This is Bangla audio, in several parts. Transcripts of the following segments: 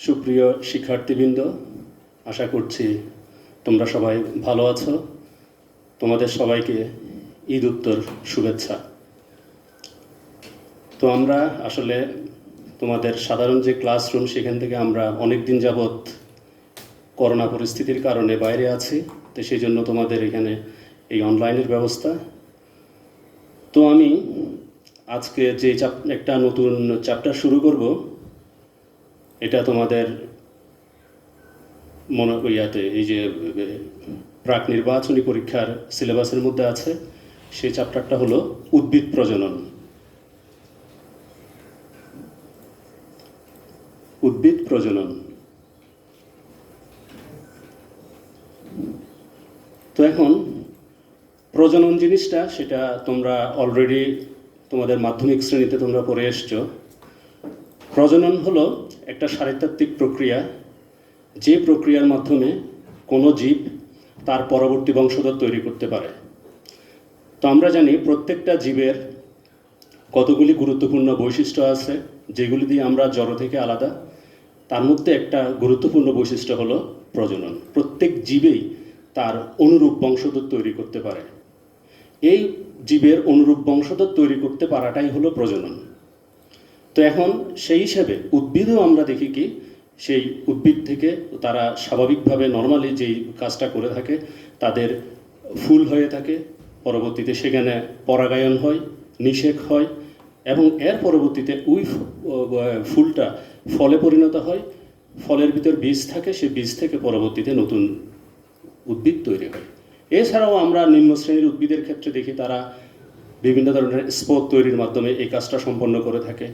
সুপ্রিয় শিক্ষার্থীবৃন্দ, আশা করছি তোমরা সবাই ভালো আছো। তোমাদের সবাইকে ঈদ উত্তর শুভেচ্ছা। তো আমরা আসলে তোমাদের সাধারণ যে ক্লাসরুম, সেখান থেকে আমরা অনেক দিন যাবৎ করোনা পরিস্থিতির কারণে বাইরে আছি। তো সেই জন্য তোমাদের এখানে এই অনলাইনের ব্যবস্থা। তো আমি আজকে যে একটা নতুন চ্যাপ্টার শুরু করব, এটা তোমাদের এই যে প্রাক নির্বাচনী পরীক্ষার সিলেবাসের মধ্যে আছে। সেই চ্যাপ্টারটা হলো উদ্ভিদ প্রজনন। উদ্ভিদ প্রজনন। তো এখন প্রজনন জিনিসটা, সেটা তোমরা অলরেডি তোমাদের মাধ্যমিক শ্রেণীতে তোমরা পড়ে এসছো। প্রজনন হলো একটা শারীরতাত্ত্বিক প্রক্রিয়া, যে প্রক্রিয়ার মাধ্যমে কোনো জীব তার পরবর্তী বংশধর তৈরি করতে পারে। তো আমরা জানি প্রত্যেকটা জীবের কতগুলি গুরুত্বপূর্ণ বৈশিষ্ট্য আছে, যেগুলি দিয়ে আমরা জড় থেকে আলাদা। তার মধ্যে একটা গুরুত্বপূর্ণ বৈশিষ্ট্য হলো প্রজনন। প্রত্যেক জীবেই তার অনুরূপ বংশধর তৈরি করতে পারে। এই জীবের অনুরূপ বংশধর তৈরি করতে পারাটাই হলো প্রজনন। তো এখন সেই হিসেবে উদ্ভিদও আমরা দেখি কি, সেই উদ্ভিদ থেকে তারা স্বাভাবিকভাবে নর্মালি যেই কাজটা করে থাকে, তাদের ফুল হয়ে থাকে, পরবর্তীতে সেখানে পরাগায়ন হয়, নিষেক হয়, এবং এর পরবর্তীতে ওই ফুলটা ফলে পরিণত হয়। ফলের ভিতর বীজ থাকে, সেই বীজ থেকে পরবর্তীতে নতুন উদ্ভিদ তৈরি হয়। এছাড়াও আমরা নিম্ন শ্রেণীর উদ্ভিদের ক্ষেত্রে দেখি, তারা বিভিন্ন ধরনের স্পোর তৈরির মাধ্যমে এই কাজটা সম্পন্ন করে থাকে।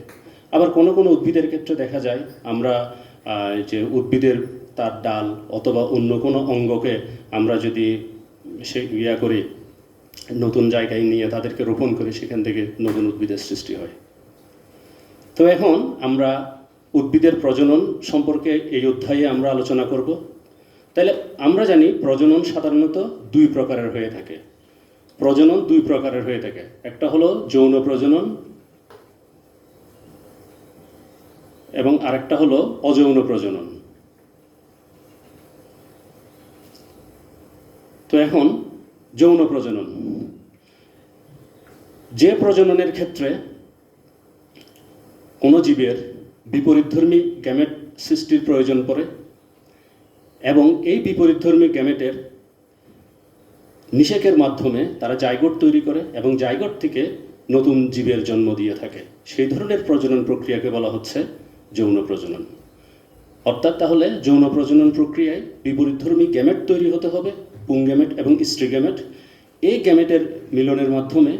আবার কোনো কোনো উদ্ভিদের ক্ষেত্রে দেখা যায় আমরা যে উদ্ভিদের তার ডাল অথবা অন্য কোনো অঙ্গকে আমরা যদি করি, নতুন জায়গায় নিয়ে তাদেরকে রোপণ করি, সেখান থেকে নতুন উদ্ভিদের সৃষ্টি হয়। তো এখন আমরা উদ্ভিদের প্রজনন সম্পর্কে এই অধ্যায়ে আমরা আলোচনা করব। তাহলে আমরা জানি প্রজনন সাধারণত দুই প্রকারের হয়ে থাকে। প্রজনন দুই প্রকারের হয়ে থাকে। একটা হলো যৌন প্রজনন এবং আরেকটা হলো অযৌন প্রজনন। তো এখন যৌন প্রজনন, যে প্রজননের ক্ষেত্রে কোনো জীবের বিপরীতধর্মী গ্যামেট সৃষ্টির প্রয়োজন পড়ে এবং এই বিপরীতধর্মী গ্যামেটের নিষেকের মাধ্যমে তারা জাইগোট তৈরি করে এবং জাইগোট থেকে নতুন জীবের জন্ম দিয়ে থাকে, সেই ধরনের প্রজনন প্রক্রিয়াকে বলা হচ্ছে যৌন প্রজনন। অর্থাৎ তাহলে যৌন প্রজনন প্রক্রিয়ায় বিপরীতধর্মী গ্যামেট তৈরি হতে হবে, পুংগ্যামেট এবং স্ত্রী গ্যামেট। এই গ্যামেটের মিলনের মাধ্যমে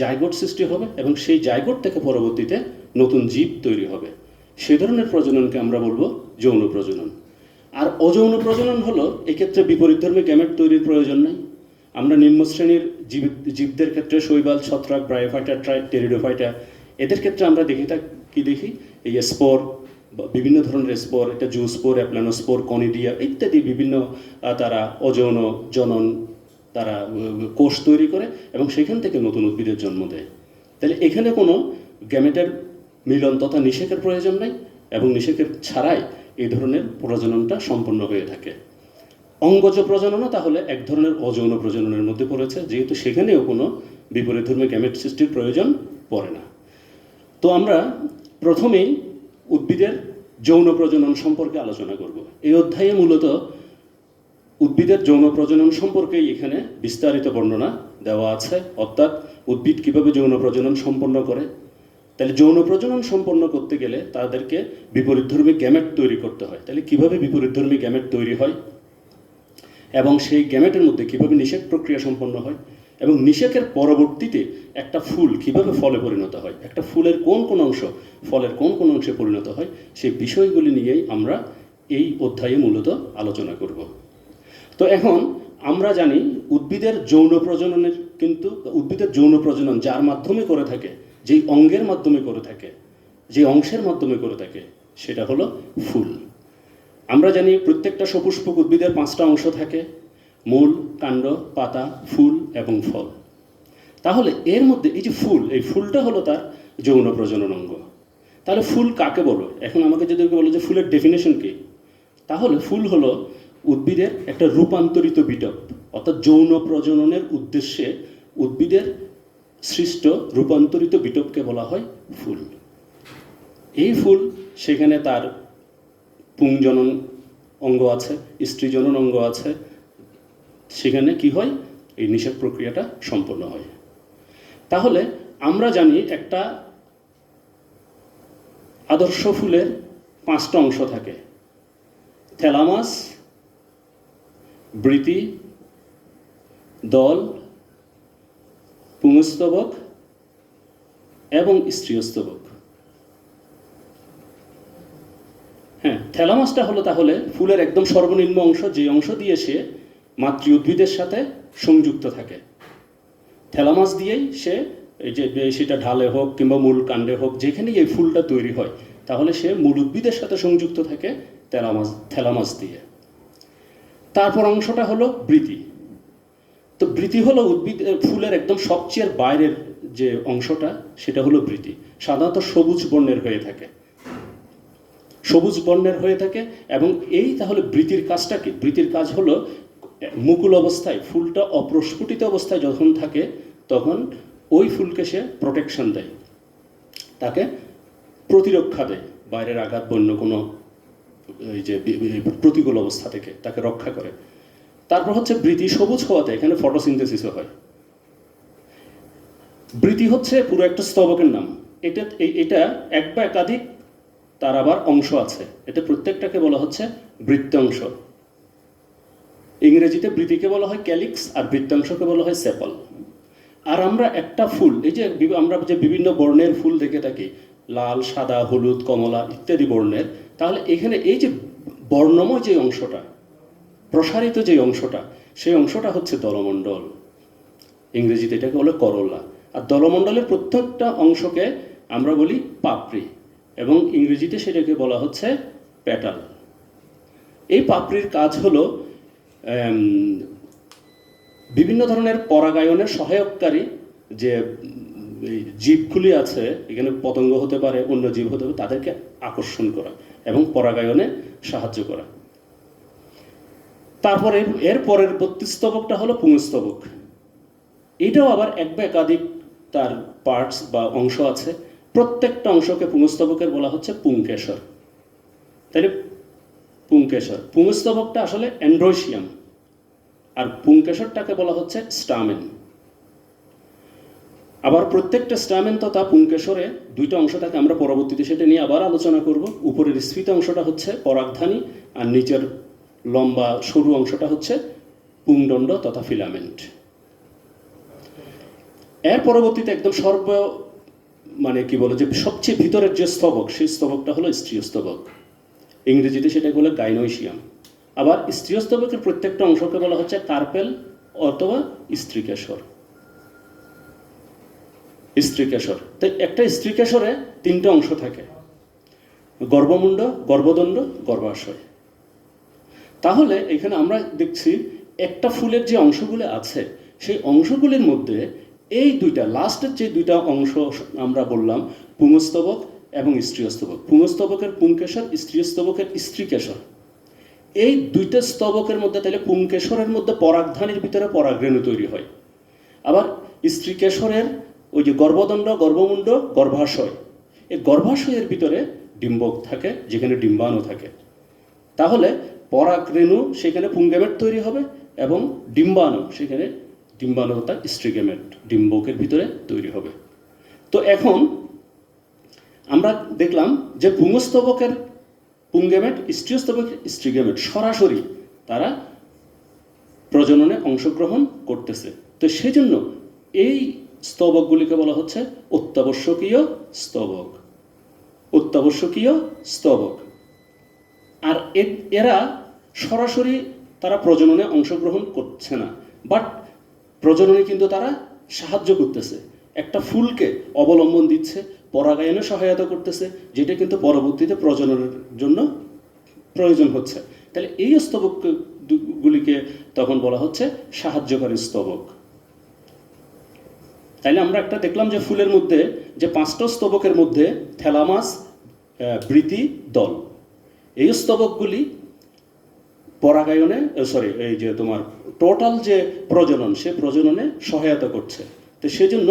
জাইগোট সৃষ্টি হবে এবং সেই জাইগোট থেকে পরবর্তীতে নতুন জীব তৈরি হবে। সেই ধরনের প্রজননকে আমরা বলবো যৌন প্রজনন। আর অযৌন প্রজনন হলো, এক্ষেত্রে বিপরীতধর্মী গ্যামেট তৈরির প্রয়োজন নাই। আমরা নিম্ন শ্রেণীর জীবদের ক্ষেত্রে শৈবাল, ছত্রাক, ব্রায়োফাইটা, টেরিডোফাইটা, এদের ক্ষেত্রে আমরা দেখি এই স্পোর, বিভিন্ন ধরনের স্পোর, এটা জুস্পোর, অ্যাপ্লানোস্পোর, কনিডিয়া ইত্যাদি বিভিন্ন তারা অযৌন জনন তারা কোষ তৈরি করে এবং সেখান থেকে নতুন উদ্ভিদের জন্ম দেয়। তাহলে এখানে কোনো গ্যামেটের মিলন তথা নিষেকের প্রয়োজন নাই এবং নিষেকের ছাড়াই এই ধরনের প্রজননটা সম্পন্ন হয়ে থাকে। অঙ্গজ প্রজননও তাহলে এক ধরনের অযৌন প্রজননের মধ্যে পড়েছে, যেহেতু সেখানেও কোনো বিপরীতধর্মী গ্যামেট সৃষ্টির প্রয়োজন পড়ে না। তো আমরা প্রথমেই উদ্ভিদের যৌন প্রজনন সম্পর্কে আলোচনা করব। এই অধ্যায়ে মূলত উদ্ভিদের যৌন প্রজনন সম্পর্কেই এখানে বিস্তারিত বর্ণনা দেওয়া আছে, অর্থাৎ উদ্ভিদ কীভাবে যৌন প্রজনন সম্পন্ন করে। তাহলে যৌন প্রজনন সম্পন্ন করতে গেলে তাদেরকে বিপরীতধর্মী গ্যামেট তৈরি করতে হয়। তাহলে কীভাবে বিপরীতধর্মী গ্যামেট তৈরি হয় এবং সেই গ্যামেটের মধ্যে কীভাবে নিষেক প্রক্রিয়া সম্পন্ন হয় এবং নিষেকের পরবর্তীতে একটা ফুল কীভাবে ফলে পরিণত হয়, একটা ফুলের কোন কোন অংশ ফলের কোন কোন অংশে পরিণত হয়, সেই বিষয়গুলি নিয়েই আমরা এই অধ্যায়ে মূলত আলোচনা করব। তো এখন আমরা জানি উদ্ভিদের যৌন প্রজননের, কিন্তু উদ্ভিদের যৌন প্রজনন যার মাধ্যমে করে থাকে, যেই অঙ্গের মাধ্যমে করে থাকে, যে অংশের মাধ্যমে করে থাকে, সেটা হলো ফুল। আমরা জানি প্রত্যেকটা সপুষ্পক উদ্ভিদের 5টা অংশ থাকে: মূল, কাণ্ড, পাতা, ফুল এবং ফল। তাহলে এর মধ্যে এই যে ফুল, এই ফুলটা হলো তার যৌন প্রজনন অঙ্গ। তাহলে ফুল কাকে বলো? এখন আমাকে যদি বলো যে ফুলের ডেফিনেশন কি, তাহলে ফুল হলো উদ্ভিদের একটা রূপান্তরিত বিটপ, অর্থাৎ যৌন প্রজননের উদ্দেশ্যে উদ্ভিদের সৃষ্ট রূপান্তরিত বিটপকে বলা হয় ফুল। এই ফুল, সেখানে তার পুংজনন অঙ্গ আছে, স্ত্রীজনন অঙ্গ আছে, সেখানে কি হয়, এই নিষেক প্রক্রিয়াটা সম্পন্ন হয়। তাহলে আমরা জানি একটা আদর্শ ফুলের 5টা অংশ থাকে: থ্যালামাস, বৃতি, দল, পুংস্তবক এবং স্ত্রীস্তবক। হ্যাঁ, থ্যালামাসটা হলো তাহলে ফুলের একদম সর্বনিম্ন অংশ, যে অংশ দিয়ে সে মাতৃ উদ্ভিদের সাথে সংযুক্ত থাকে। থ্যালামাস দিয়েই সে এই যে সেটা ঢালে হোক কিংবা মূল কাণ্ডে হোক, যেখানেই এই ফুলটা তৈরি হয়, তাহলে সে মূল উদ্ভিদের সাথে সংযুক্ত থাকে থ্যালামাস দিয়ে। তারপর অংশটা হলো বৃতি। তো বৃতি হলো ফুলের একদম সবচেয়ে বাইরের যে অংশটা, সেটা হলো বৃতি। সাধারণত সবুজ বর্ণের হয়ে থাকে, এবং এই তাহলে বৃতির কাজটা কি? বৃতির কাজ হলো মুকুল অবস্থায়, ফুলটা অপ্রস্ফুটিত অবস্থায় যখন থাকে, তখন ওই ফুলকে সে প্রোটেকশন দেয়, তাকে প্রতিরক্ষা দেয়, বাইরের আঘাত বন্য কোনো এই যে প্রতিকূল অবস্থা থেকে তাকে রক্ষা করে। তারপর হচ্ছে বৃতি সবুজ হওয়াতে এখানে ফটোসিনথেসিসও হয়। বৃতি হচ্ছে পুরো একটা স্তবকের নাম। এটা এক বা একাধিক তার আবার অংশ আছে, এতে প্রত্যেকটাকে বলা হচ্ছে বৃত্তাংশ। ইংরেজিতে বৃতিকে বলা হয় ক্যালিক্স, আর বৃত্তাংশকে বলা হয় সেপল। আর আমরা একটা ফুল, এই যে আমরা যে বিভিন্ন বর্ণের ফুল দেখে থাকি, লাল, সাদা, হলুদ, কমলা ইত্যাদি বর্ণের, তাহলে এখানে এই যে বর্ণময় যে অংশটা, প্রসারিত যে অংশটা, সেই অংশটা হচ্ছে দলমণ্ডল। ইংরেজিতে এটাকে বলে করোলা। আর দলমণ্ডলের প্রত্যেকটা অংশকে আমরা বলি পাপড়ি, এবং ইংরেজিতে সেটাকে বলা হচ্ছে প্যাটাল। এই পাপড়ির কাজ হলো বিভিন্ন ধরনের পরাগায়নের সহায়ককারী যে জীবগুলি আছে, এখানে পতঙ্গ হতে পারে, অন্য জীব হতে পারে, তাদেরকে আকর্ষণ করা এবং পরাগায়নে সাহায্য করা। তারপরে এর পরের স্তবকটা হলো পুংস্তবক। এটাও আবার এক বা একাধিক তার পার্টস বা অংশ আছে। প্রত্যেকটা অংশকে পুংস্তবকের বলা হচ্ছে পুংকেশর। তাহলে পুংস্তবকটা আসলে অ্যান্ড্রোসিয়াম, আর পুংকেশরটাকে বলা হচ্ছে স্টামেন। আবার প্রত্যেকটা স্টামেন তথা পুংকেশরে 2টা অংশ থাকে, আমরা পরবর্তীতে সেটা নিয়ে আবার আলোচনা করব। উপরের স্ফীত অংশটা হচ্ছে পরাগধানী, আর নিচের লম্বা সরু অংশটা হচ্ছে পুংদণ্ড তথা ফিলামেন্ট। এর পরবর্তীতে একদম যে সবচেয়ে ভিতরের যে স্তবক, সেই স্তবকটা হলো স্ত্রীস্তবক। ইংরেজিতে সেটা বলে গাইনোসিয়াম। আবার স্ত্রীস্তবকের প্রত্যেকটা অংশকে বলা হচ্ছে কার্পেল অথবা স্ত্রীকেশর। তো একটা স্ত্রীকেশরে 3টে অংশ থাকে: গর্ভমুণ্ড, গর্ভদণ্ড, গর্ভাশয়। তাহলে এখানে আমরা দেখছি একটা ফুলের যে অংশগুলো আছে, সেই অংশগুলির মধ্যে এই লাস্টের যে 2টা অংশ আমরা বললাম, পুংস্তবক এবং স্ত্রীস্তবক। পুংস্তবকের পুংকেশর, স্ত্রীস্তবকের স্ত্রীকেশর। এই 2টা স্তবকের মধ্যে তাহলে পুংকেশরের মধ্যে পরাগধানীর ভিতরে পরাগরেণু তৈরি হয়। আবার স্ত্রীকেশরের ওই যে গর্ভদণ্ড, গর্ভমুণ্ড, গর্ভাশয়, এই গর্ভাশয়ের ভিতরে ডিম্বক থাকে, যেখানে ডিম্বাণু থাকে। তাহলে পরাগরেণু সেখানে পুংগেমেট তৈরি হবে, এবং ডিম্বাণু সেখানে ডিম্বাণু অর্থাৎ স্ট্রিগেমেট ডিম্বকের ভিতরে তৈরি হবে। তো এখন আমরা দেখলাম যে পুংস্তবকের পুংগেমেট, স্ত্রীস্তবকের স্ট্রিগেমেট সরাসরি তারা প্রজননে অংশগ্রহণ করতেছে। তো সেই জন্য এই স্তবকগুলিকে বলা হচ্ছে অত্যাবশ্যকীয় স্তবক। আর এরা সরাসরি তারা প্রজননে অংশগ্রহণ করছে না, বাট প্রজননে কিন্তু তারা সাহায্য করতেছে, একটা ফুলকে অবলম্বন দিচ্ছে, পরাগায়নে সহায়তা করতেছে, যেটা কিন্তু পরবর্তীতে প্রজননের জন্য প্রয়োজন হচ্ছে। তাহলে এই স্তবকগুলিকে তখন বলা হচ্ছে সাহায্যকারী স্তবক। তাইলে আমরা একটা দেখলাম যে ফুলের মধ্যে যে 5টা স্তবকের মধ্যে থ্যালামাস, বৃতি দল। এই স্তবকগুলি পরাগায়নে এই যে তোমার টোটাল যে প্রজনন, সে প্রজননে সহায়তা করছে। তো সেজন্য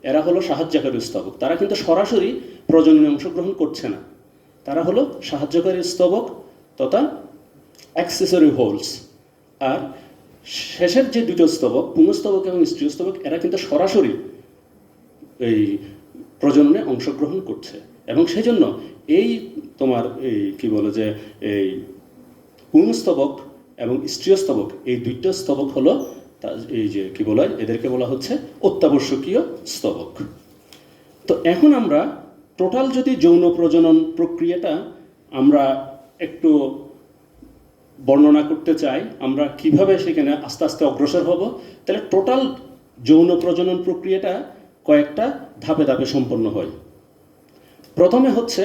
এরা হলো সাহায্যকারী স্তবক। তারা কিন্তু সরাসরি প্রজননে অংশগ্রহণ করছে না, তারা হলো সাহায্যকারী স্তবক তথা অ্যাক্সেসরি হোলস। আর শেষের যে দুটো স্তবক, পুংস্তবক এবং স্ত্রীস্তবক, এরা কিন্তু সরাসরি এই প্রজননে অংশগ্রহণ করছে। এবং সেজন্য এই তোমার এই কি বলে যে এই পুংস্তবক এবং স্ত্রীস্তবক, এই দুইটা স্তবক হলো এই যে কি বলে এদেরকে বলা হচ্ছে অত্যাবশ্যকীয় স্তবক। তো এখন আমরা টোটাল যদি যৌন প্রজনন প্রক্রিয়াটা আমরা একটু বর্ণনা করতে চাই, আমরা কিভাবে সেখানে আস্তে আস্তে অগ্রসর হব, তাহলে টোটাল যৌন প্রজনন প্রক্রিয়াটা কয়েকটা ধাপে ধাপে সম্পন্ন হয়। প্রথমে হচ্ছে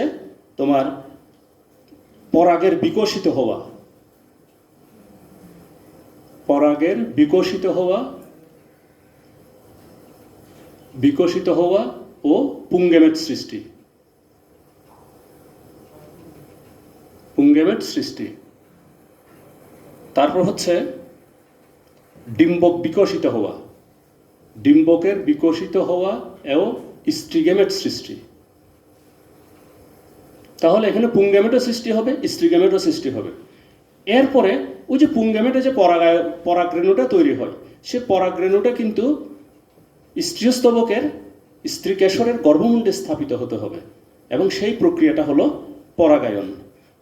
তোমার পরাগের বিকশিত হওয়া, পরাগের বিকশিত হওয়া ও পুংগেমেট সৃষ্টি। তারপর হচ্ছে ডিম্বক বিকশিত হওয়া, ডিম্বকের বিকশিত হওয়া এবং স্ত্রীগেমেট সৃষ্টি। তাহলে এখানে পুংগেমেটও সৃষ্টি হবে, স্ত্রীগেমেটও সৃষ্টি হবে। এরপরে ওই যে পুংগেমেটে যে পরাগরেণুটা তৈরি হয়, সে পরাগরেণুটা কিন্তু স্ত্রীস্তবকের স্ত্রীকেশরের গর্ভমুণ্ডে স্থাপিত হতে হবে, এবং সেই প্রক্রিয়াটা হলো পরাগায়ন।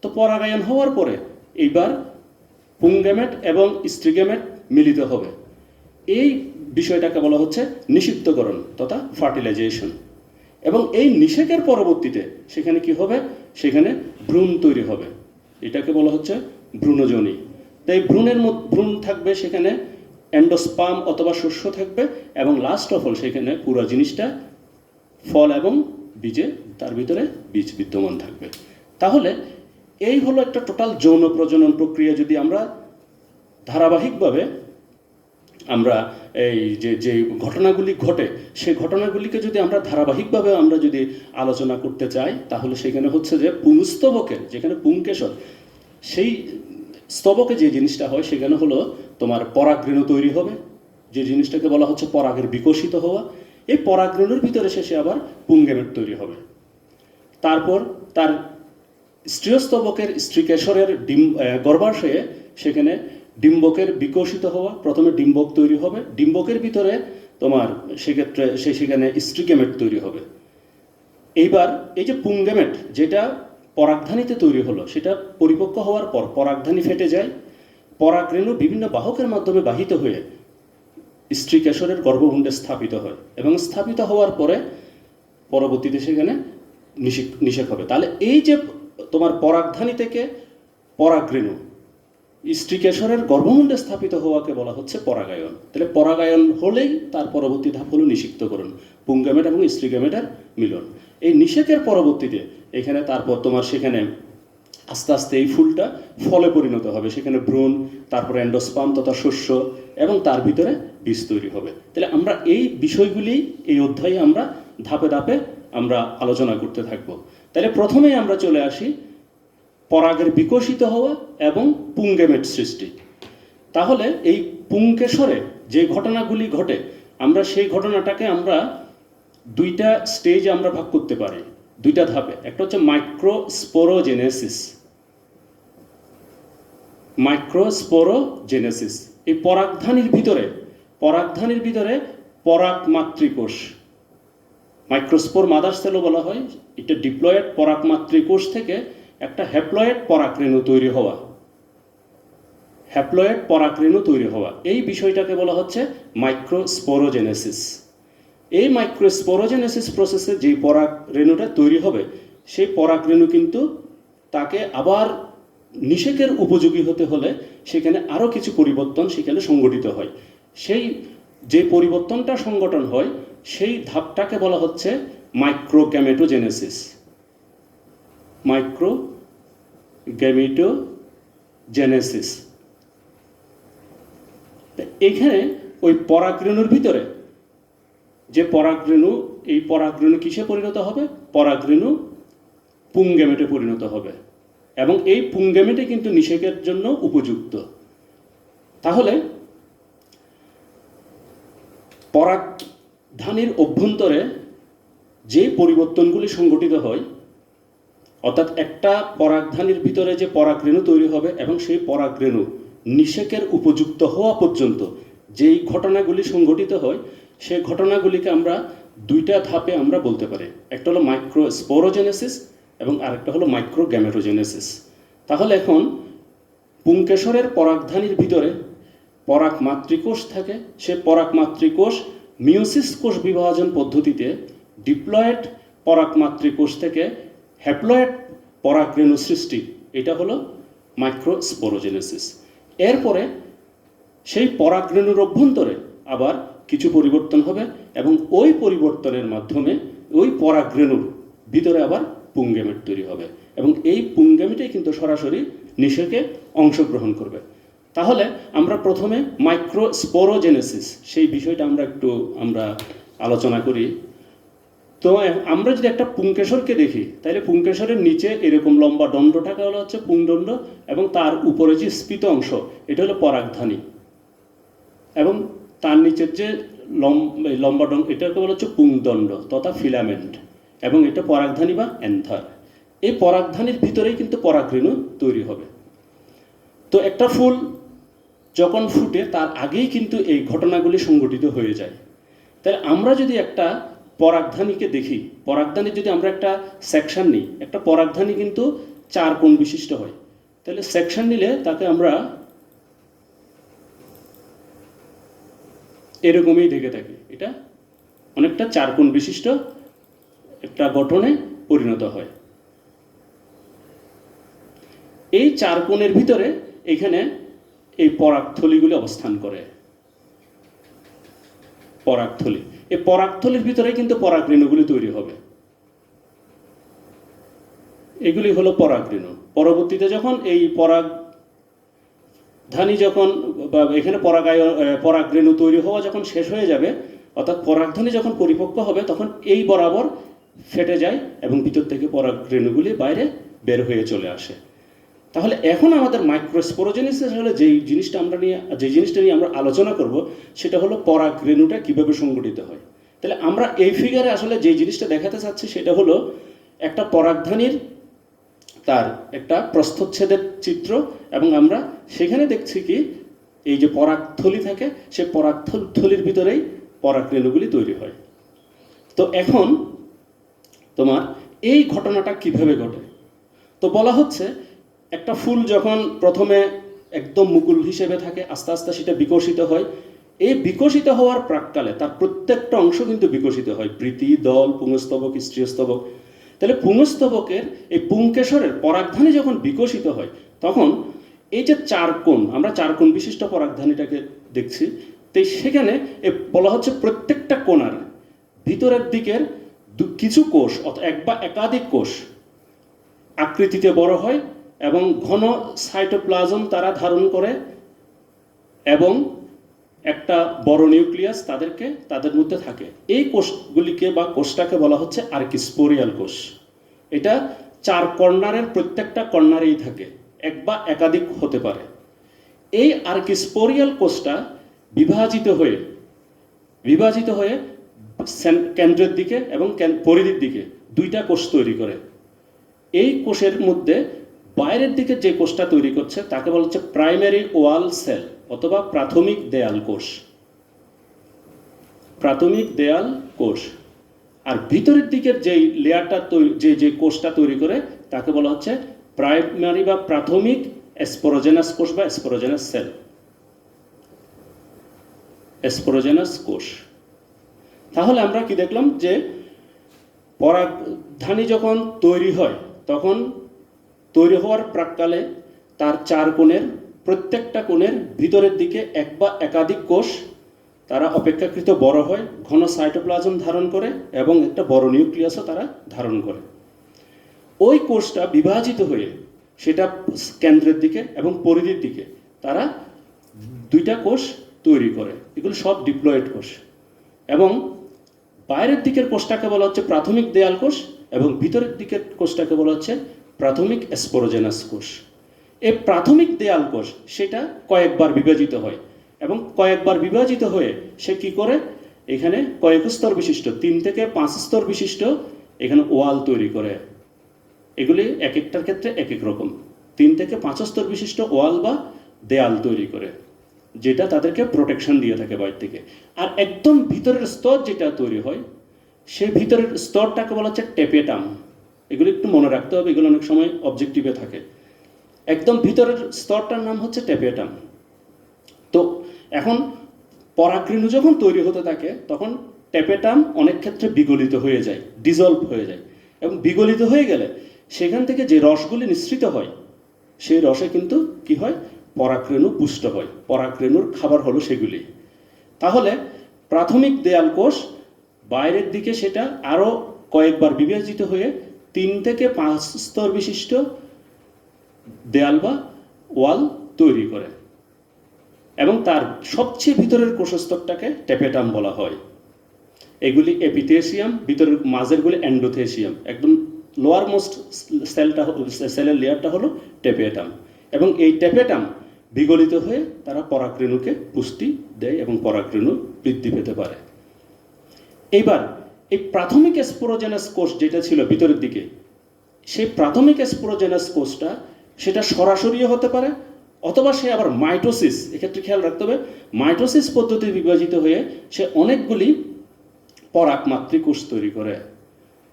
তো পরাগায়ন হওয়ার পরে এইবার পুংগেমেট এবং স্ত্রীগেমেট মিলিত হবে। এই বিষয়টাকে বলা হচ্ছে নিষিক্তকরণ তথা ফার্টিলাইজেশন। এবং এই নিষেকের পরবর্তীতে সেখানে কি হবে, সেখানে ভ্রূণ তৈরি হবে, এটাকে বলা হচ্ছে ভ্রূণজনী। তাই ভ্রূণ থাকবে সেখানে, এন্ডোস্পার্ম অথবা শস্য থাকবে, এবং লাস্ট অফ অল সেখানে পুরো জিনিসটা ফল এবং বীজে, তার ভিতরে বীজ বিদ্যমান থাকবে। তাহলে এই হলো একটা টোটাল যৌন প্রজনন প্রক্রিয়া। যদি আমরা ধারাবাহিকভাবে আমরা এই যে ঘটনাগুলি ঘটে, সেই ঘটনাগুলিকে যদি আমরা ধারাবাহিকভাবে আমরা যদি আলোচনা করতে চাই, তাহলে সেখানে হচ্ছে যে পুংস্তবকের, যেখানে পুংকেশর, সেই স্তবকে যে জিনিসটা হয় সেখানে হলো তোমার পরাগরেণু তৈরি হবে, যে জিনিসটাকে বলা হচ্ছে পরাগের বিকশিত হওয়া। এই পরাগরেণুর ভিতরে শেষে আবার পুংগেমেট তৈরি হবে। তারপর তার স্ত্রীস্তবকের স্ত্রীকেশরের গর্ভাশয়ে সেখানে ডিম্বকের বিকশিত হওয়া, প্রথমে ডিম্বক তৈরি হবে, ডিম্বকের ভিতরে তোমার সেক্ষেত্রে সেখানে স্ত্রীগেমেট তৈরি হবে। এইবার এই যে পুংগেমেট যেটা পরাগধানীতে তৈরি হলো, সেটা পরিপক্ক হওয়ার পর পরাগধানী ফেটে যায়, পরাগরেণু বিভিন্ন বাহকের মাধ্যমে বাহিত হয়ে স্ত্রীকেশরের গর্ভমুণ্ডে স্থাপিত হয়, এবং স্থাপিত হওয়ার পরে পরবর্তীতে সেখানে নিষেক হবে। তাহলে এই যে তোমার পরাগধানী থেকে পরাগরেণু স্ত্রীকেশরের গর্ভমুণ্ডে স্থাপিত হওয়াকে বলা হচ্ছে পরাগায়ন। তাহলে পরাগায়ন হলেই তার পরবর্তী ধাপ হলো নিষিক্তকরণ, পুংগেমেট এবং স্ত্রীগেমেটের মিলন। এই নিষেকের পরবর্তীতে এখানে তারপর তোমার সেখানে আস্তে আস্তে এই ফুলটা ফলে পরিণত হবে, সেখানে ভ্রূণ, তারপর এন্ডোস্পার্ম তথা শস্য, এবং তার ভিতরে বীজ তৈরি হবে। তাহলে আমরা এই বিষয়গুলি এই অধ্যায়ে আমরা ধাপে ধাপে আমরা আলোচনা করতে থাকব। তাহলে প্রথমেই আমরা চলে আসি পরাগের বিকশিত হওয়া এবং পুংগেমেট সৃষ্টি। তাহলে এই পুংকেশরে যে ঘটনাগুলি ঘটে, আমরা সেই ঘটনাটাকে আমরা দুইটা স্টেজে আমরা ভাগ করতে পারি, দুইটা ধাপে। একটা হচ্ছে মাইক্রোস্পোরোজেনেসিস। এই পরাগধানীর ভিতরে পরাগ মাতৃকোষ, মাইক্রোস্পোর মাদার সেলও বলা হয়, এটা ডিপ্লয়েড পরাগ মাতৃকোষ থেকে একটা হ্যাপ্লয়েড পরাগরেণু তৈরি হওয়া, এই বিষয়টাকে বলা হচ্ছে মাইক্রোস্পোরোজেনেসিস। এই মাইক্রোস্পোরোজেনেসিস প্রসেসে যে পরাগরেণুটা তৈরি হবে, সেই পরাগরেণু কিন্তু তাকে আবার নিষেকের উপযোগী হতে হলে সেখানে আরও কিছু পরিবর্তন সেখানে সংঘটিত হয়। সেই যে পরিবর্তনটা সংগঠন হয়, সেই ধাপটাকে বলা হচ্ছে মাইক্রোগ্যামেটোজেনেসিস। এখানে ওই পরাগরেণুর ভিতরে যে পরাগরেণু, এই পরাগরেণু কিসে পরিণত হবে? পরাগরেণু পুংগেমেটে পরিণত হবে এবং এই পুংগেমেটে কিন্তু নিষেকের জন্য উপযুক্ত। তাহলে পরাগধানীর অভ্যন্তরে যে পরিবর্তনগুলি সংঘটিত হয়, অর্থাৎ একটা পরাগধানীর ভিতরে যে পরাগরেণু তৈরি হবে এবং সেই পরাগরেণু নিষেকের উপযুক্ত হওয়া পর্যন্ত যেই ঘটনাগুলি সংঘটিত হয়, সেই ঘটনাগুলিকে আমরা দুইটা ধাপে আমরা বলতে পারি। একটা হলো মাইক্রোস্পোরোজেনেসিস এবং আরেকটা হলো মাইক্রোগ্যামেটোজেনেসিস। তাহলে এখন পুংকেশরের পরাগধানীর ভিতরে পরাগ মাতৃকোষ থাকে। সে পরাগ মাতৃকোষ মিওসিস কোষ বিভাজন পদ্ধতিতে ডিপ্লয়েড পরাগ মাতৃকোষ থেকে হ্যাপ্লয়েড পরাগরেণু সৃষ্টি, এটা হলো মাইক্রোস্পোরোজেনেসিস। এরপরে সেই পরাগরেণুর অভ্যন্তরে আবার কিছু পরিবর্তন হবে এবং ওই পরিবর্তনের মাধ্যমে ওই পরাগরেণুর ভিতরে আবার পুংগেমেট তৈরি হবে এবং এই পুংগেমেটেই কিন্তু সরাসরি নিষেকে অংশগ্রহণ করবে। তাহলে আমরা প্রথমে মাইক্রোস্পোরোজেনেসিস সেই বিষয়টা আমরা আলোচনা করি। তো আমরা যদি একটা পুংকেশরকে দেখি, তাহলে পুংকেশরের নিচে এরকম লম্বা দণ্ডটাকে হলো হচ্ছে পুংদণ্ড এবং তার উপরে যে স্ফীত অংশ এটা হলো পরাগধানী এবং তার নিচের যে লম্বা দণ্ড এটাকে বলা হচ্ছে পুংদণ্ড তথা ফিলামেন্ট এবং এটা পরাগধানী বা অ্যান্থার। এই পরাগধানীর ভিতরেই কিন্তু পরাগরেণু তৈরি হবে। তো একটা ফুল যখন ফুটে তার আগেই কিন্তু এই ঘটনাগুলি সংঘটিত হয়ে যায়। তাহলে আমরা যদি একটা পরাগধানীকে দেখি, পরাগধানীর যদি আমরা একটা সেকশন নিই, একটা পরাগধানী কিন্তু 4 কোণ বিশিষ্ট হয়। তাহলে সেকশন নিলে তাকে আমরা এরকমই দেখে থাকি, এটা অনেকটা 4 কোণ বিশিষ্ট একটা গঠনে পরিণত হয়। এই 4 কোণের ভিতরে এখানে এই পরাগথলিগুলি অবস্থান করে। পরাগথলি, এই পরাগথলির ভিতরে কিন্তু পরাগরেণুগুলি তৈরি হবে। এগুলি হলো পরাগরেণু। পরবর্তীতে যখন এই পরাগধানী যখন বা এখানে পরাগরেণু তৈরি হওয়া যখন শেষ হয়ে যাবে, অর্থাৎ পরাগধানী যখন পরিপক্ক হবে তখন এই বরাবর ফেটে যায় এবং ভিতর থেকে পরাগরেণুগুলি বাইরে বের হয়ে চলে আসে। তাহলে এখন আমাদের মাইক্রোস্পোরোজেনেসিস হলে যে জিনিসটা নিয়ে আমরা আলোচনা করব সেটা হলো পরাগরেণুটা কিভাবে সংগঠিত হয়। তাহলে আমরা এই ফিগারে আসলে যে জিনিসটা দেখাতে চাচ্ছি সেটা হলো একটা পরাগধানীর তার একটা প্রস্থচ্ছেদের চিত্র এবং আমরা সেখানে দেখছি কি এই যে পরাগথলি থাকে সে পরাগথলির ভিতরেই পরাগরেণুগুলি তৈরি হয়। তো এখন তোমার এই ঘটনাটা কিভাবে ঘটে? তো বলা হচ্ছে একটা ফুল যখন প্রথমে একদম মুকুল হিসেবে থাকে, আস্তে আস্তে সেটা বিকশিত হয়। এই বিকশিত হওয়ার প্রাককালে তার প্রত্যেকটা অংশ কিন্তু বিকশিত হয়, বৃতি, দল, পুংস্তবক, স্ত্রীস্তবক। তাহলে পুংস্তবকের এই পুংকেশরের পরাগধানী যখন বিকশিত হয় তখন এই যে 4 কোণ, আমরা 4 কোণ বিশিষ্ট পরাগধানীটাকে দেখছি, তো সেখানে বলা হচ্ছে প্রত্যেকটা কোণার ভিতরের দিকের কিছু কোষ অর্থাৎ এক বা একাধিক কোষ আকৃতিতে বড় হয় এবং ঘন সাইটোপ্লাজম তারা ধারণ করে এবং একটা বড় নিউক্লিয়াস তাদের মধ্যে থাকে। এই কোষগুলিকে বা কোষটাকে বলা হচ্ছে আর্কিস্পোরিয়াল কোষ। এটা 4 কর্নারের প্রত্যেকটা কর্নারেই থাকে, এক বা একাধিক হতে পারে। এই আর্কিস্পোরিয়াল কোষটা বিভাজিত হয়ে কেন্দ্রের দিকে এবং পরিধির দিকে 2টা কোষ তৈরি করে। এই কোষের মধ্যে বাইরের দিকে যে কোষটা তৈরি করছে তাকে বলা হচ্ছে প্রাইমারি ওয়াল সেল অথবা প্রাথমিক দেয়াল কোষ। প্রাথমিক দেয়াল কোষ। আর ভিতরের দিকের যেই লেয়ারটা যে কোষটা তৈরি করে তাকে বলা হচ্ছে প্রাইমারি বা প্রাথমিক স্পোরোজেনাস কোষ বা স্পোরোজেনাস সেল। স্পোরোজেনাস কোষ। তাহলে আমরা কি দেখলাম যে পরাগধানী যখন তৈরি হয় তখন তৈরি হওয়ার প্রাককালে তার 4 কোণের প্রত্যেকটা কোণের ভিতরের দিকে এক বা একাধিক কোষ তারা অপেক্ষাকৃত বড় হয়, ঘন সাইটোপ্লাজম ধারণ করে এবং একটা বড় নিউক্লিয়াসও তারা ধারণ করে। ওই কোষটা বিভাজিত হয়ে সেটা কেন্দ্রের দিকে এবং পরিধির দিকে তারা 2টা কোষ তৈরি করে। এগুলো সব ডিপ্লয়েড কোষ এবং বাইরের দিকের কোষটাকে বলা হচ্ছে প্রাথমিক দেয়াল কোষ এবং ভিতরের দিকের কোষটাকে বলা হচ্ছে প্রাথমিক স্পোরোজেনাস কোষ। এই প্রাথমিক দেয়াল কোষ সেটা কয়েকবার বিভাজিত হয় এবং কয়েকবার বিভাজিত হয়ে সে কি করে এখানে কয়েক স্তর বিশিষ্ট 3 থেকে 5 স্তর বিশিষ্ট এখানে ওয়াল তৈরি করে। এগুলি এক একটার ক্ষেত্রে এক এক রকম 3 থেকে 5 স্তর বিশিষ্ট ওয়াল বা দেয়াল তৈরি করে, যেটা তাদেরকে প্রোটেকশন দিয়ে থাকে বাইরে থেকে। আর একদম ভিতরের স্তর যেটা তৈরি হয় সেই ভিতরের স্তরটাকে বলা হচ্ছে টেপেটাম। এগুলো একটু মনে রাখতে হবে, এগুলো অনেক সময় অবজেক্টিভে থাকে। একদম ভিতরের স্তরটার নাম হচ্ছে টেপেটাম। তো এখন পরাগরেণু যখন তৈরি হতে থাকে তখন টেপেটাম অনেক ক্ষেত্রে বিগলিত হয়ে যায়, ডিজলভ হয়ে যায়, এবং বিগলিত হয়ে গেলে সেখান থেকে যে রসগুলি নিঃসৃত হয় সেই রসে কিন্তু কি হয়, পরাগরেণু পুষ্ট হয়। পরাগরেণুর খাবার হলো সেগুলি। তাহলে প্রাথমিক দেয়াল কোষ বাইরের দিকে সেটা আরও কয়েকবার বিভাজিত হয়ে 3 থেকে 5 স্তর বিশিষ্ট দেয়াল বা ওয়াল তৈরি করে এবং তার সবচেয়ে ভিতরের কোষস্তরটাকে টেপেটাম বলা হয়। এগুলি এপিথেসিয়াম, ভিতরের মাঝেরগুলি এন্ডোথেসিয়াম। একদম লোয়ার মোস্ট সেলের লেয়ারটা হলো টেপেটাম, এবং এই টেপেটাম বিগলিত হয়ে তারা পরাগরেণুকে পুষ্টি দেয় এবং পরাগরেণু বৃদ্ধি পেতে পারে। এইবার এই প্রাথমিক স্পোরোজেনাস কোষ যেটা ছিল ভিতরের দিকে, সেই প্রাথমিক স্পোরোজেনাস কোষটা সেটা সরাসরিও হতে পারে অথবা সে আবার মাইটোসিস, এক্ষেত্রে খেয়াল রাখতে হবে, মাইটোসিস পদ্ধতি বিভাজিত হয়ে সে অনেকগুলি পরাগ মাতৃকোষ তৈরি করে,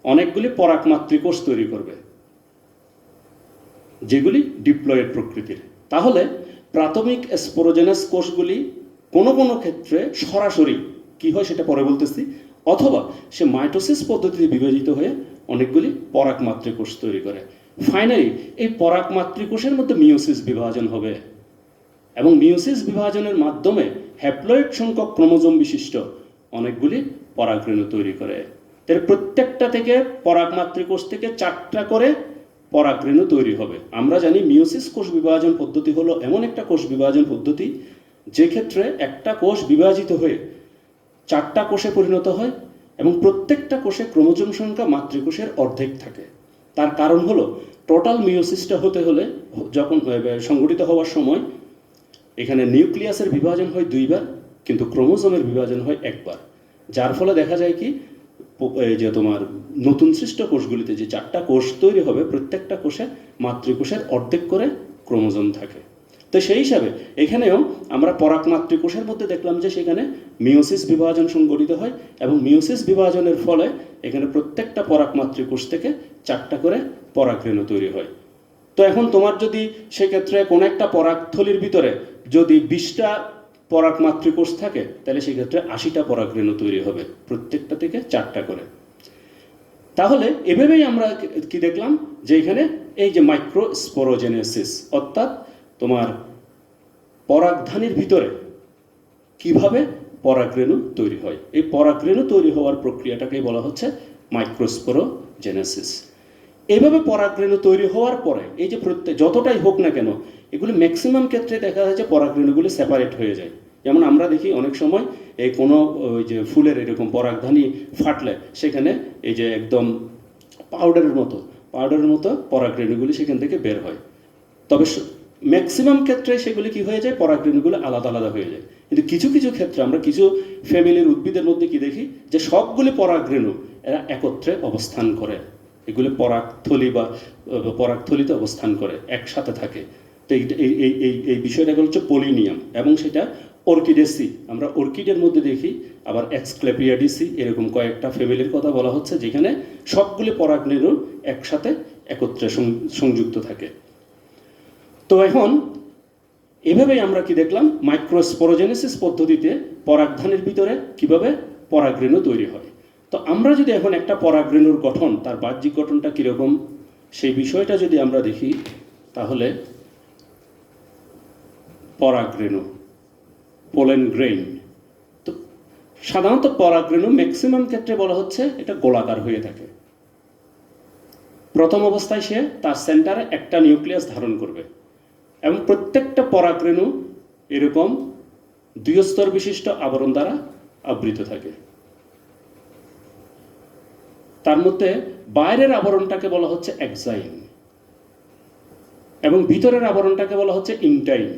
অনেকগুলি পরাগ মাতৃকোষ তৈরি করবে যেগুলি ডিপ্লয়েড প্রকৃতির। তাহলে প্রাথমিক স্পোরোজেনাস কোষগুলি কোনো কোনো ক্ষেত্রে সরাসরি কি হয় সেটা পরে বলতেছি, অথবা সে মাইটোসিস পদ্ধতিতে বিভাজিত হয়ে অনেকগুলি পরাগ মাতৃকোষ তৈরি করে। ফাইনালি এই পরাগ মাতৃকোষের মধ্যে মিওসিস বিভাজন হবে এবং মিওসিস বিভাজনের মাধ্যমে হ্যাপ্লয়েড সংখ্যক ক্রোমোজোম বিশিষ্ট অনেকগুলি পরাগরেণু তৈরি করে। এর প্রত্যেকটা থেকে পরাগ মাতৃকোষ থেকে 4টা করে পরাগরেণু তৈরি হবে। আমরা জানি মিওসিস কোষ বিভাজন পদ্ধতি হলো এমন একটা কোষ বিভাজন পদ্ধতি যে ক্ষেত্রে একটা কোষ বিভাজিত হয়ে 4টা কোষে পরিণত হয় এবং প্রত্যেকটা কোষে ক্রোমোজোম সংখ্যা মাতৃকোষের অর্ধেক থাকে। তার কারণ হলো টোটাল মিওসিসটা হতে হলে যখন সংগঠিত হওয়ার সময় এখানে নিউক্লিয়াসের বিভাজন হয় 2বার, কিন্তু ক্রোমোজোমের বিভাজন হয় 1বার। যার ফলে দেখা যায় কি এই যে তোমার নতুন সৃষ্ট কোষগুলিতে যে 4টা কোষ তৈরি হবে প্রত্যেকটা কোষে মাতৃকোষের অর্ধেক করে ক্রোমোজোম থাকে। তো সেই হিসাবে এখানেও আমরা পরাগ মাতৃকোষের মধ্যে দেখলাম যে সেখানে মিওসিস বিভাজন সংঘটিত হয় এবং মিওসিস বিভাজনের ফলে এখানে প্রত্যেকটা পরাগ মাতৃকোষ থেকে 4টা করে পরাগরেণু তৈরি হয়। তো এখন তোমার যদি সেক্ষেত্রে কোনো একটা পরাগথলির ভিতরে যদি 20টা পরাগ মাতৃকোষ থাকে তাহলে সেক্ষেত্রে 80টা পরাগরেণু তৈরি হবে, প্রত্যেকটা থেকে 4টা করে। তাহলে এভাবেই আমরা কি দেখলাম যে এখানে এই যে মাইক্রোস্পোরোজেনেসিস অর্থাৎ তোমার পরাগধানীর ভিতরে কিভাবে পরাগরেণু তৈরি হয়, এই পরাগরেণু তৈরি হওয়ার প্রক্রিয়াটাকে বলা হচ্ছে মাইক্রোস্পোরোজেনেসিস। এইভাবে পরাগরেণু তৈরি হওয়ার পরে এই যে যতটাই হোক না কেন এগুলি ম্যাক্সিমাম ক্ষেত্রে দেখা যায় যে পরাগরেণুগুলি সেপারেট হয়ে যায়। যেমন আমরা দেখি অনেক সময় এই কোনো ওই যে ফুলের এরকম পরাগধানী ফাটলে সেখানে এই যে একদম পাউডারের মতো পরাগরেণুগুলি সেখান থেকে বের হয়। তবে ম্যাক্সিমাম ক্ষেত্রে সেগুলি কি হয়ে যায়, পরাগরেণুগুলো আলাদা আলাদা হয়ে যায়। কিন্তু কিছু কিছু ক্ষেত্রে আমরা কিছু ফ্যামিলির উদ্ভিদের মধ্যে কি দেখি যে সবগুলি পরাগরেণু এরা একত্রে অবস্থান করে, এগুলি পরাগথলি বা পরাগথলিতে অবস্থান করে, একসাথে থাকে। তো এই বিষয়টা হচ্ছে পলিনিয়াম এবং সেটা অর্কিডেসি, আমরা অর্কিডের মধ্যে দেখি, আবার এক্সক্লেপিয়াডিসি, এরকম কয়েকটা ফ্যামিলির কথা বলা হচ্ছে যেখানে সবগুলি পরাগরেণু একসাথে একত্রে সংযুক্ত থাকে। তো এখন এভাবেই আমরা কি দেখলাম, মাইক্রোস্পোরোজেনেসিস পদ্ধতিতে পরাগধানীর ভিতরে কিভাবে পরাগরেণু তৈরি হয়। তো আমরা যদি এখন একটা পরাগরেণুর গঠন, তার বাহ্যিক গঠনটা কীরকম সেই বিষয়টা যদি আমরা দেখি, তাহলে পরাগরেণু পোলেন গ্রেইন। তো সাধারণত পরাগরেণু ম্যাক্সিমাম ক্ষেত্রে বলা হচ্ছে এটা গোলাকার হয়ে থাকে। প্রথম অবস্থায় সে তার সেন্টারে একটা নিউক্লিয়াস ধারণ করবে এবং প্রত্যেকটা পরাগরেণু এরকম 2 স্তর বিশিষ্ট আবরণ দ্বারা আবৃত থাকে। তার মধ্যে বাইরের আবরণটাকে বলা হচ্ছে এক্সাইন এবং ভিতরের আবরণটাকে বলা হচ্ছে ইনটাইন।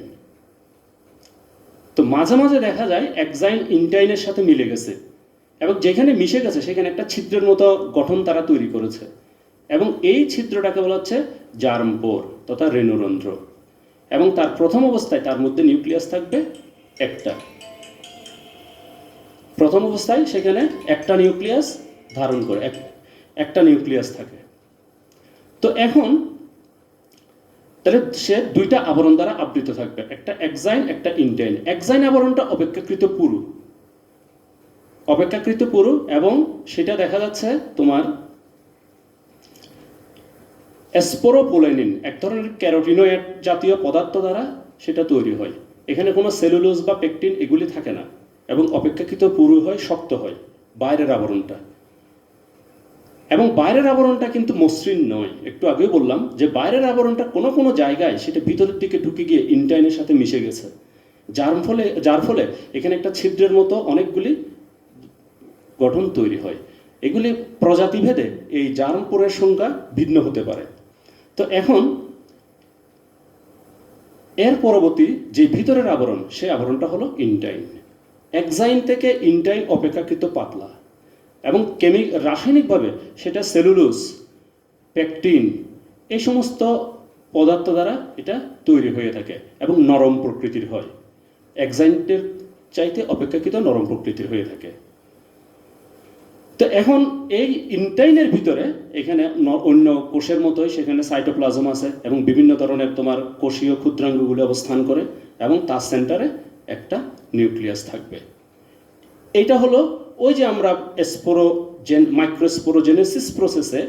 তো মাঝে মাঝে দেখা যায় এক্সাইন ইনটাইনের সাথে মিলে গেছে এবং যেখানে মিশে গেছে সেখানে একটা ছিদ্রের মতো গঠন তারা তৈরি করেছে এবং এই ছিদ্রটাকে বলা হচ্ছে জার্ম পোর তথা রেণুরন্ধ্র। এবং তার প্রথম অবস্থায় তার মধ্যে নিউক্লিয়াস থাকবে একটা, প্রথম অবস্থায় সেখানে একটা নিউক্লিয়াস ধারণ করে একটা নিউক্লিয়াস থাকে। তো এখন তাহলে সে দুইটা আবরণ দ্বারা আবৃত থাকবে, একটা এক্সাইন একটা ইনটাইন। এক্সাইন আবরণটা অপেক্ষাকৃত পুরু এবং সেটা দেখা যাচ্ছে তোমার স্পোরোপোলেনিন এক ধরনের ক্যারোটিনয়েড জাতীয় পদার্থ দ্বারা সেটা তৈরি হয়। এখানে কোনো সেলুলোজ বা পেকটিন এগুলি থাকে না এবং অপেক্ষাকৃত পুরু হয়, শক্ত হয় বাইরের আবরণটা। এবং বাইরের আবরণটা কিন্তু মসৃণ নয়, একটু আগেও বললাম যে বাইরের আবরণটা কোনো কোনো জায়গায় সেটা ভিতরের দিকে ঢুকে গিয়ে ইনটাইনের সাথে মিশে গেছে, যার ফলে এখানে একটা ছিদ্রের মতো অনেকগুলি গঠন তৈরি হয়। এগুলি প্রজাতিভেদে এই জার্মপোরের সংখ্যা ভিন্ন হতে পারে। তো এখন এর পরবর্তী যে ভিতরের আবরণ, সেই আবরণটা হলো ইনটাইন। এক্সাইন থেকে ইনটাইন অপেক্ষাকৃত পাতলা এবং রাসায়নিকভাবে সেটা সেলুলোজ, পেকটিন এই সমস্ত পদার্থ দ্বারা এটা তৈরি হয়ে থাকে এবং নরম প্রকৃতির হয়। এক্সাইনের চাইতে অপেক্ষাকৃত নরম প্রকৃতির হয়ে থাকে। তো এখন এই ইনটাইনের ভিতরে এখানে অন্য কোষের মতোই সেখানে সাইটোপ্লাজম আছে এবং বিভিন্ন ধরনের তোমার কোষীয় ক্ষুদ্রাঙ্গগুলি অবস্থান করে এবং তার সেন্টারে একটা নিউক্লিয়াস থাকবে। এইটা হলো ওই যে আমরা মাইক্রোস্পোরোজেনেসিস প্রসেসে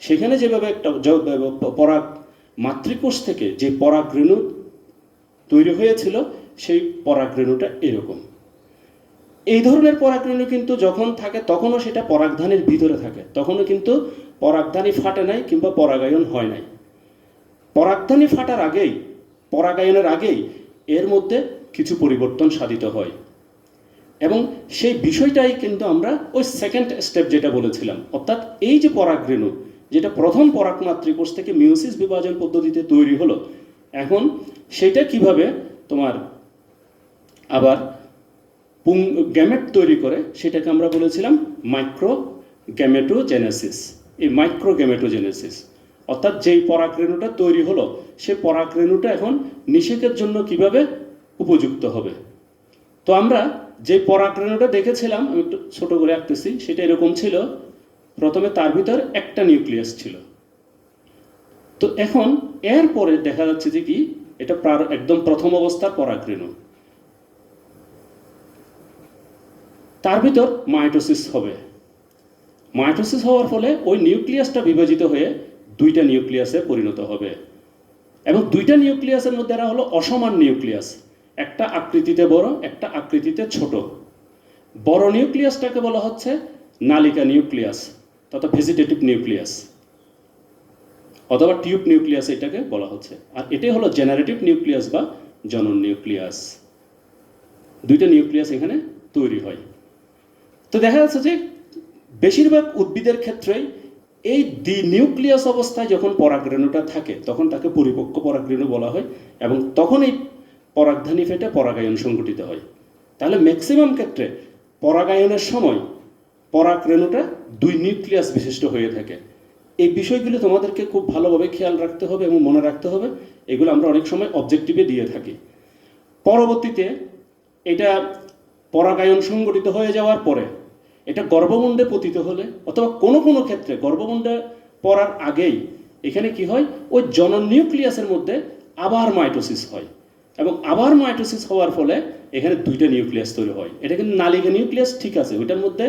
সেখানে যেভাবে একটা পরাগ মাতৃকোষ থেকে যে পরাগরেণু তৈরি হয়েছিল সেই পরাগরেণুটা এরকম। এই ধরনের পরাগরেণু কিন্তু যখন থাকে তখনও সেটা পরাগধানীর ভিতরে থাকে, তখনও কিন্তু পরাগধানী ফাটে নাই কিংবা পরাগায়ন হয় নাই। পরাগধানী ফাটার আগেই, পরাগায়নের আগেই এর মধ্যে কিছু পরিবর্তন সাধিত হয় এবং সেই বিষয়টাই কিন্তু আমরা ওই সেকেন্ড স্টেপ যেটা বলেছিলাম, অর্থাৎ এই যে পরাগরেণু যেটা প্রথম পরাগ মাতৃকোষ থেকে মিওসিস বিভাজন পদ্ধতিতে তৈরি হলো, এখন সেটা কিভাবে তোমার আবার গ্যামেট তৈরি করে সেটাকে আমরা বলেছিলাম মাইক্রোগ্যামেটোজেনেসিস। এই মাইক্রোগ্যামেটোজেনেসিস অর্থাৎ যেই পরাগরেণুটা তৈরি হলো সে পরাগরেণুটা এখন নিষেকের জন্য কিভাবে উপযুক্ত হবে। তো আমরা যে পরাগরেণুটা দেখেছিলাম, আমি একটু ছোট করে আঁকতেছি, সেটা এরকম ছিল। প্রথমে তার ভিতর একটা নিউক্লিয়াস ছিল। তো এখন এর পরে দেখা যাচ্ছে যে কি এটা একদম প্রথম অবস্থার পরাগরেণু, তার ভিতর মাইটোসিস হবে। মাইটোসিস হওয়ার ফলে ওই নিউক্লিয়াসটা বিভাজিত হয়ে দুইটা নিউক্লিয়াসে পরিণত হবে এবং দুইটা নিউক্লিয়াসের মধ্যে এরা হলো অসমান নিউক্লিয়াস, একটা আকৃতিতে বড় একটা আকৃতিতে ছোট। বড় নিউক্লিয়াসটাকে বলা হচ্ছে নালিকা নিউক্লিয়াস তথা ভেজিটেটিভ নিউক্লিয়াস অথবা টিউব নিউক্লিয়াস এটাকে বলা হচ্ছে, আর এটাই হলো জেনারেটিভ নিউক্লিয়াস বা জনন নিউক্লিয়াস। দুইটা নিউক্লিয়াস এখানে তৈরি হয়। তো দেখা যাচ্ছে যে বেশিরভাগ উদ্ভিদের ক্ষেত্রেই এই নিউক্লিয়াস অবস্থায় যখন পরাগরেণুটা থাকে তখন তাকে পরিপক্ক পরাগরেণু বলা হয় এবং তখন এই পরাগধানী ফেটে পরাগায়ন সংঘটিত হয়। তাহলে ম্যাক্সিমাম ক্ষেত্রে পরাগায়নের সময় পরাগরেণুটা দুই নিউক্লিয়াস বিশিষ্ট হয়ে থাকে। এই বিষয়গুলো তোমাদেরকে খুব ভালোভাবে খেয়াল রাখতে হবে এবং মনে রাখতে হবে। এগুলো আমরা অনেক সময় অবজেক্টিভে দিয়ে থাকি। পরবর্তীতে এটা পরাগায়ন সংঘটিত হয়ে যাওয়ার পরে এটা গর্ভমুণ্ডে পতিত হলে অথবা কোনো কোনো ক্ষেত্রে গর্ভমুণ্ডে পড়ার আগেই এখানে কি হয়, ওই জনন নিউক্লিয়াসের মধ্যে আবার মাইটোসিস হয় এবং আবার মাইটোসিস হওয়ার ফলে এখানে দুইটা নিউক্লিয়াস তৈরি হয়। এটা কিন্তু নালিকা নিউক্লিয়াস ঠিক আছে, ওইটার মধ্যে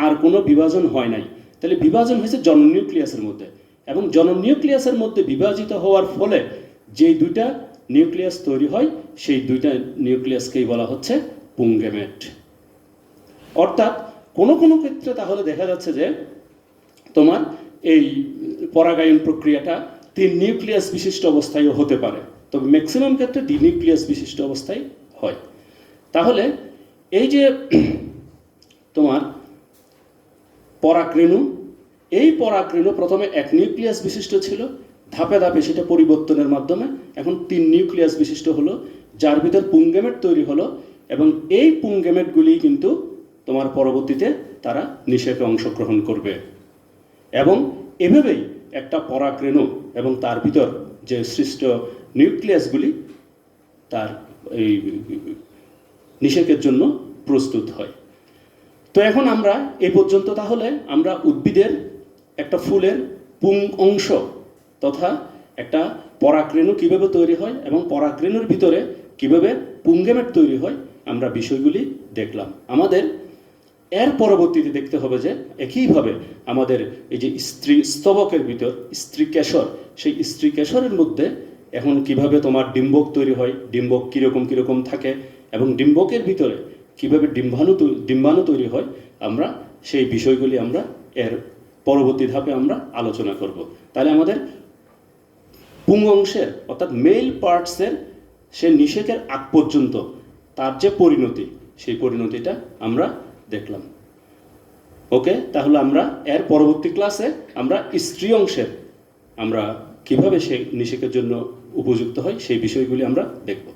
আর কোনো বিভাজন হয় নাই। তাহলে বিভাজন হয়েছে জনন নিউক্লিয়াসের মধ্যে এবং জনন নিউক্লিয়াসের মধ্যে বিভাজিত হওয়ার ফলে যেই দুইটা নিউক্লিয়াস তৈরি হয় সেই দুইটা নিউক্লিয়াসকেই বলা হচ্ছে পুংগেমেট। অর্থাৎ কোনো কোনো ক্ষেত্রে তাহলে দেখা যাচ্ছে যে তোমার এই পরাগায়ন প্রক্রিয়াটা 3 নিউক্লিয়াস বিশিষ্ট অবস্থায়ও হতে পারে, তবে ম্যাক্সিমাম ক্ষেত্রে 2 নিউক্লিয়াস বিশিষ্ট অবস্থায় হয়। তাহলে এই যে তোমার পরাগরেণু এই পরাগরেণু প্রথমে এক নিউক্লিয়াস বিশিষ্ট ছিল, ধাপে ধাপে সেটা পরিবর্তনের মাধ্যমে এখন 3 নিউক্লিয়াস বিশিষ্ট হলো, যার ভিতর পুংগেমেট তৈরি হলো, এবং এই পুংগেমেটগুলি কিন্তু তোমার পরবর্তীতে তারা নিষেকে অংশগ্রহণ করবে। এবং এভাবেই একটা পরাগরেণু এবং তার ভিতর যে সৃষ্ট নিউক্লিয়াসগুলি তার এই নিষেকের জন্য প্রস্তুত হয়। তো এখন আমরা এই পর্যন্ত তাহলে আমরা উদ্ভিদের একটা ফুলের পুং অংশ তথা একটা পরাগরেণু কিভাবে তৈরি হয় এবং পরাগরেণুর ভিতরে কিভাবে পুংগেমেট তৈরি হয় আমরা বিষয়গুলি দেখলাম। আমাদের এর পরবর্তীতে দেখতে হবে যে একইভাবে আমাদের এই যে স্ত্রী স্তবকের ভিতর স্ত্রী কেশর, সেই স্ত্রী কেশরের মধ্যে এখন কিভাবে তোমার ডিম্বক তৈরি হয়, ডিম্বক কীরকম থাকে, এবং ডিম্বকের ভিতরে কিভাবে ডিম্বাণু তৈরি হয়, আমরা সেই বিষয়গুলি আমরা এর পরবর্তী ধাপে আমরা আলোচনা করব। তাহলে আমাদের পুং অংশের অর্থাৎ মেল পার্টসের সে নিষেকের আগ পর্যন্ত তার যে পরিণতি, সেই পরিণতিটা আমরা দেখলাম। ওকে, তাহলে আমরা এর পরবর্তী ক্লাসে আমরা স্ত্রী অংশের আমরা কিভাবে সে নিষেকের জন্য উপযুক্ত হয় সেই বিষয়গুলি আমরা দেখব।